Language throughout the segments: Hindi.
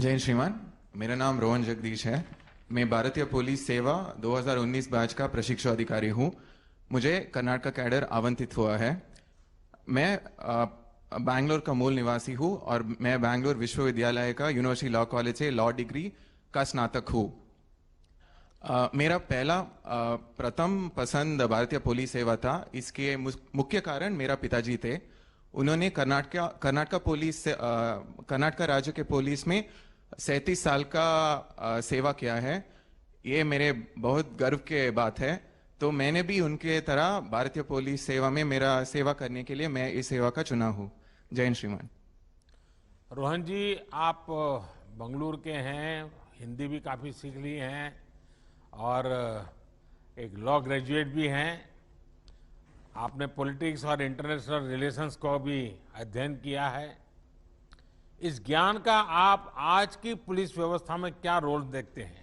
जय श्रीमान, मेरा नाम रोहन जगदीश है। मैं भारतीय पुलिस सेवा 2019 बैच का प्रशिक्षु अधिकारी हूँ। मुझे कर्नाटक कैडर आवंटित हुआ है। मैं बैंगलोर का मूल निवासी हूँ और मैं बैंगलोर विश्वविद्यालय का यूनिवर्सिटी लॉ कॉलेज से लॉ डिग्री का स्नातक हूँ। मेरा पहला प्रथम पसंद भारतीय पुलिस सेवा था। इसके मुख्य कारण मेरा पिताजी थे। उन्होंने कर्नाटक पुलिस कर्नाटक राज्य के पुलिस में 37 साल का सेवा किया है। ये मेरे बहुत गर्व के बात है। तो मैंने भी उनके तरह भारतीय पुलिस सेवा में मेरा सेवा करने के लिए मैं इस सेवा का चुना हूँ। जय हिंद श्रीमान। रोहन जी, आप बंगलुरु के हैं, हिंदी भी काफ़ी सीख ली हैं और एक लॉ ग्रेजुएट भी हैं। आपने पॉलिटिक्स और इंटरनेशनल रिलेशंस को भी अध्ययन किया है। इस ज्ञान का आप आज की पुलिस व्यवस्था में क्या रोल देखते हैं?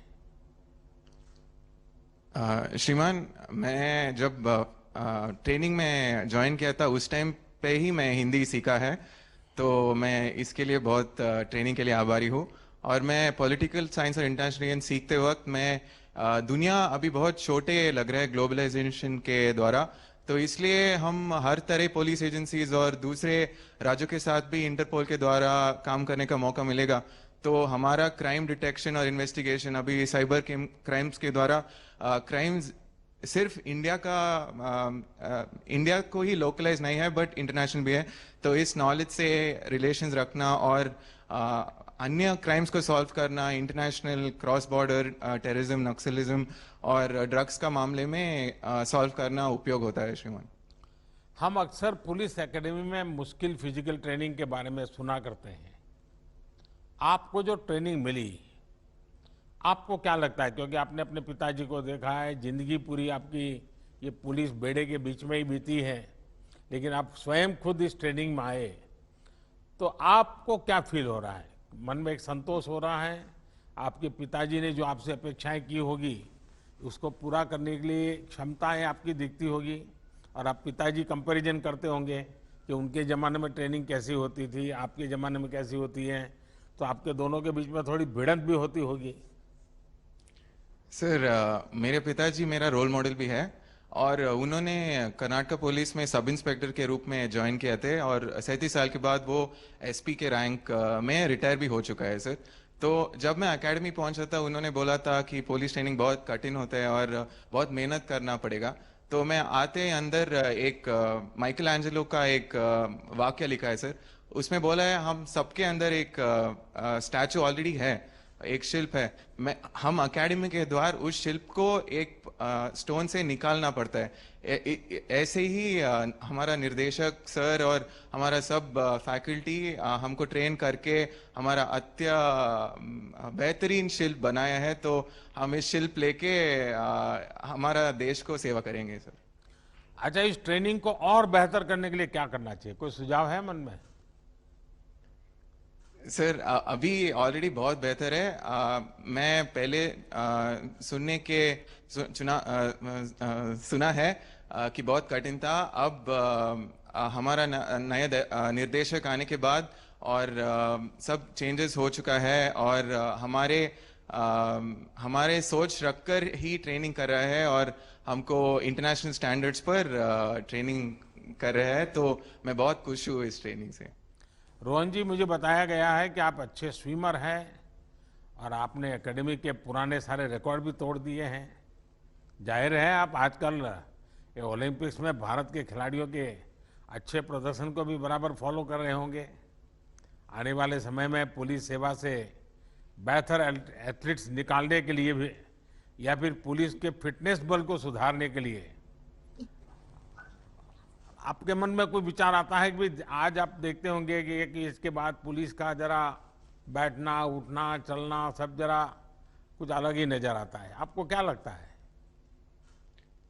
श्रीमान, मैं जब ट्रेनिंग में ज्वाइन किया था उस टाइम पे ही मैं हिंदी सीखा है। तो मैं इसके लिए बहुत ट्रेनिंग के लिए आभारी हूँ। और मैं पॉलिटिकल साइंस और इंटरनेशनल सीखते वक्त मैं दुनिया अभी बहुत छोटे लग रहा है ग्लोबलाइजेशन के द्वारा। तो इसलिए हम हर तरह पुलिस एजेंसीज और दूसरे राज्यों के साथ भी इंटरपोल के द्वारा काम करने का मौका मिलेगा। तो हमारा क्राइम डिटेक्शन और इन्वेस्टिगेशन अभी साइबर क्राइम्स के द्वारा क्राइम्स सिर्फ इंडिया को ही लोकलाइज नहीं है बट इंटरनेशनल भी है। तो इस नॉलेज से रिलेशंस रखना और अन्य क्राइम्स को सॉल्व करना, international cross border terrorism, Naxalism और ड्रग्स का मामले में सॉल्व करना उपयोग होता है। श्रीमान, हम अक्सर पुलिस एकेडमी में मुश्किल फिजिकल ट्रेनिंग के बारे में सुना करते हैं। आपको जो ट्रेनिंग मिली, आपको क्या लगता है? क्योंकि आपने अपने पिताजी को देखा है, जिंदगी पूरी आपकी ये पुलिस बेड़े के बीच में ही बीती है, लेकिन आप स्वयं खुद इस ट्रेनिंग में आए, तो आपको क्या फील हो रहा है? मन में एक संतोष हो रहा है? आपके पिताजी ने जो आपसे अपेक्षाएं की होगी उसको पूरा करने के लिए क्षमताएं आपकी दिखती होगी, और आप पिताजी कंपैरिजन करते होंगे कि उनके ज़माने में ट्रेनिंग कैसी होती थी, आपके ज़माने में कैसी होती है, तो आपके दोनों के बीच में थोड़ी भिड़ंत भी होती होगी। सर, मेरे पिताजी मेरा रोल मॉडल भी है और उन्होंने कर्नाटक पुलिस में सब इंस्पेक्टर के रूप में ज्वाइन किया थे और 37 साल के बाद वो एसपी के रैंक में रिटायर भी हो चुका है सर। तो जब मैं एकेडमी पहुंचा था उन्होंने बोला था कि पुलिस ट्रेनिंग बहुत कठिन होता है और बहुत मेहनत करना पड़ेगा। तो मैं आते अंदर एक माइकल एंजेलो का एक वाक्य लिखा है सर। उसमें बोला है हम सबके अंदर एक स्टैचू ऑलरेडी है, एक शिल्प है। हम एकेडमी के द्वार उस शिल्प को एक स्टोन से निकालना पड़ता है। ऐसे ही हमारा निर्देशक सर और हमारा सब फैकल्टी हमको ट्रेन करके हमारा बेहतरीन शिल्प बनाया है। तो हम इस शिल्प लेके हमारा देश को सेवा करेंगे सर। अच्छा, इस ट्रेनिंग को और बेहतर करने के लिए क्या करना चाहिए? कोई सुझाव है मन में? सर, अभी ऑलरेडी बहुत बेहतर है। मैं पहले सुना है कि बहुत कठिन था। अब हमारा नया निर्देशक आने के बाद और सब चेंजेस हो चुका है और हमारे सोच रखकर ही ट्रेनिंग कर रहा है और हमको इंटरनेशनल स्टैंडर्ड्स पर ट्रेनिंग कर रहा है। तो मैं बहुत खुश हूँ इस ट्रेनिंग से। रोहन जी, मुझे बताया गया है कि आप अच्छे स्विमर हैं और आपने एकेडमी के पुराने सारे रिकॉर्ड भी तोड़ दिए हैं। जाहिर है आप आजकल ये ओलंपिक्स में भारत के खिलाड़ियों के अच्छे प्रदर्शन को भी बराबर फॉलो कर रहे होंगे। आने वाले समय में पुलिस सेवा से बेहतर एथलीट्स निकालने के लिए भी या फिर पुलिस के फिटनेस बल को सुधारने के लिए आपके मन में कोई विचार आता है कि आज आप देखते होंगे कि इसके बाद पुलिस का जरा बैठना, उठना, चलना सब जरा कुछ अलग ही नजर आता है। आपको क्या लगता है?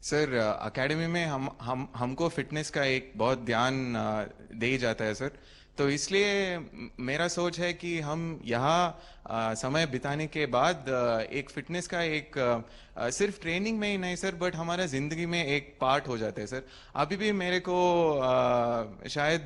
सर, एकेडमी में हमको फिटनेस का एक बहुत ध्यान दे जाता है सर। तो इसलिए मेरा सोच है कि हम यहाँ समय बिताने के बाद एक फिटनेस का एक सिर्फ ट्रेनिंग में ही नहीं सर बट हमारा जिंदगी में एक पार्ट हो जाता है सर। अभी भी मेरे को शायद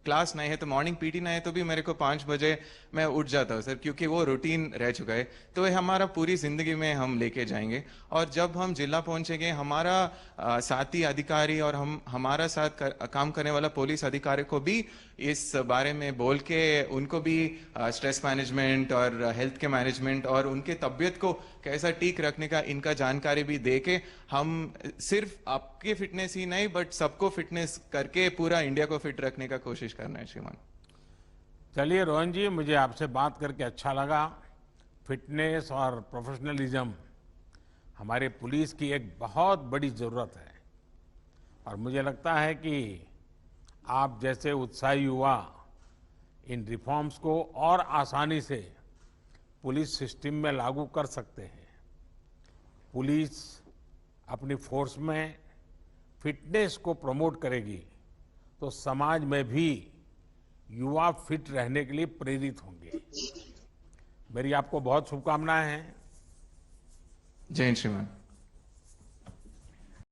क्लास नहीं है तो मॉर्निंग पीटी नहीं है तो भी मेरे को 5 बजे मैं उठ जाता हूँ सर, क्योंकि वो रूटीन रह चुका है। तो ये हमारा पूरी जिंदगी में हम लेके जाएंगे। और जब हम जिला पहुंचेंगे, हमारा साथी अधिकारी और हमारा साथ काम करने वाला पुलिस अधिकारी को भी इस बारे में बोल के उनको भी स्ट्रेस मैनेजमेंट और हेल्थ के मैनेजमेंट और उनके तबीयत को कैसा ठीक रखने का इनका जानकारी भी दे के हम सिर्फ आपके फिटनेस ही नहीं बट सबको फिटनेस करके पूरा इंडिया को फिट रखने का कोशिश करना है श्रीमान। चलिए रोहन जी, मुझे आपसे बात करके अच्छा लगा। फिटनेस और प्रोफेशनलिज्म हमारे पुलिस की एक बहुत बड़ी ज़रूरत है और मुझे लगता है कि आप जैसे उत्साही युवा इन रिफॉर्म्स को और आसानी से पुलिस सिस्टम में लागू कर सकते हैं। पुलिस अपनी फोर्स में फिटनेस को प्रमोट करेगी तो समाज में भी युवा फिट रहने के लिए प्रेरित होंगे। मेरी आपको बहुत शुभकामनाएं हैं। जय हिंद श्रीमान।